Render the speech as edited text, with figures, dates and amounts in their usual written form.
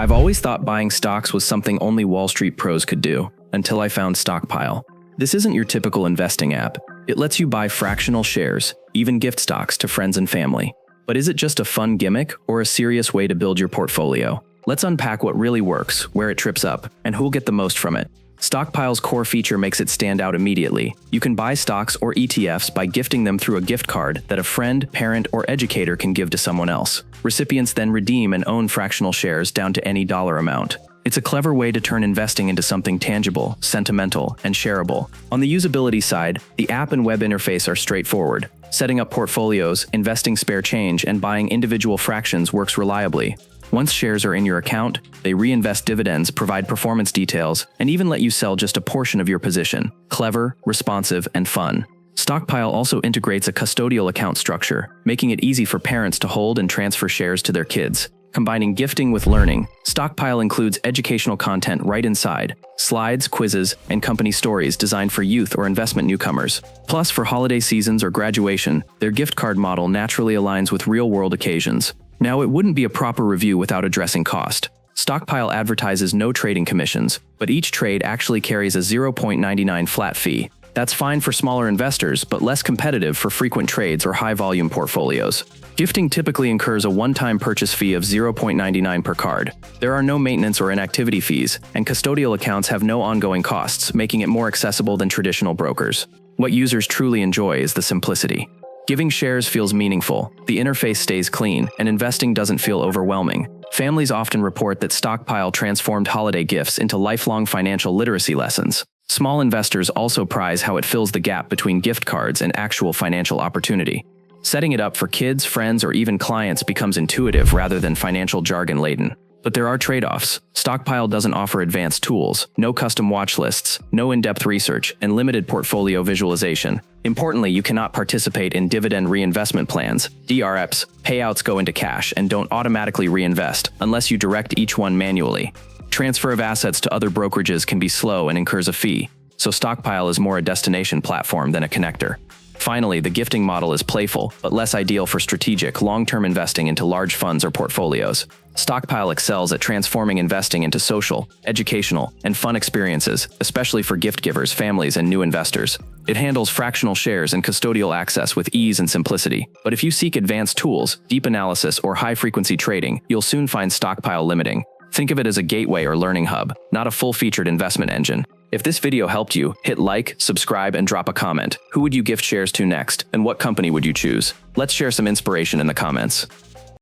I've always thought buying stocks was something only Wall Street pros could do, until I found Stockpile. This isn't your typical investing app. It lets you buy fractional shares, even gift stocks to friends and family. But is it just a fun gimmick or a serious way to build your portfolio? Let's unpack what really works, where it trips up, and who'll get the most from it. Stockpile's core feature makes it stand out immediately. You can buy stocks or ETFs by gifting them through a gift card that a friend, parent, or educator can give to someone else. Recipients then redeem and own fractional shares down to any dollar amount. It's a clever way to turn investing into something tangible, sentimental, and shareable. On the usability side, the app and web interface are straightforward. Setting up portfolios, investing spare change, and buying individual fractions works reliably. Once shares are in your account, they reinvest dividends, provide performance details, and even let you sell just a portion of your position. Clever, responsive, and fun. Stockpile also integrates a custodial account structure, making it easy for parents to hold and transfer shares to their kids. Combining gifting with learning, Stockpile includes educational content right inside, slides, quizzes, and company stories designed for youth or investment newcomers. Plus, for holiday seasons or graduation, their gift card model naturally aligns with real-world occasions. Now, it wouldn't be a proper review without addressing cost. Stockpile advertises no trading commissions, but each trade actually carries a 0.99 flat fee. That's fine for smaller investors, but less competitive for frequent trades or high-volume portfolios. Gifting typically incurs a one-time purchase fee of 0.99 per card. There are no maintenance or inactivity fees, and custodial accounts have no ongoing costs, making it more accessible than traditional brokers. What users truly enjoy is the simplicity. Giving shares feels meaningful, the interface stays clean, and investing doesn't feel overwhelming. Families often report that Stockpile transformed holiday gifts into lifelong financial literacy lessons. Small investors also prize how it fills the gap between gift cards and actual financial opportunity. Setting it up for kids, friends, or even clients becomes intuitive rather than financial jargon-laden. But there are trade-offs. Stockpile doesn't offer advanced tools, no custom watch lists, no in-depth research, and limited portfolio visualization. Importantly, you cannot participate in dividend reinvestment plans, DREPs. Payouts go into cash and don't automatically reinvest unless you direct each one manually. Transfer of assets to other brokerages can be slow and incurs a fee, so Stockpile is more a destination platform than a connector. Finally, the gifting model is playful, but less ideal for strategic, long-term investing into large funds or portfolios. Stockpile excels at transforming investing into social, educational, and fun experiences, especially for gift givers, families, and new investors. It handles fractional shares and custodial access with ease and simplicity. But if you seek advanced tools, deep analysis, or high-frequency trading, you'll soon find Stockpile limiting. Think of it as a gateway or learning hub, not a full-featured investment engine. If this video helped you, hit like, subscribe, and drop a comment. Who would you gift shares to next, and what company would you choose? Let's share some inspiration in the comments.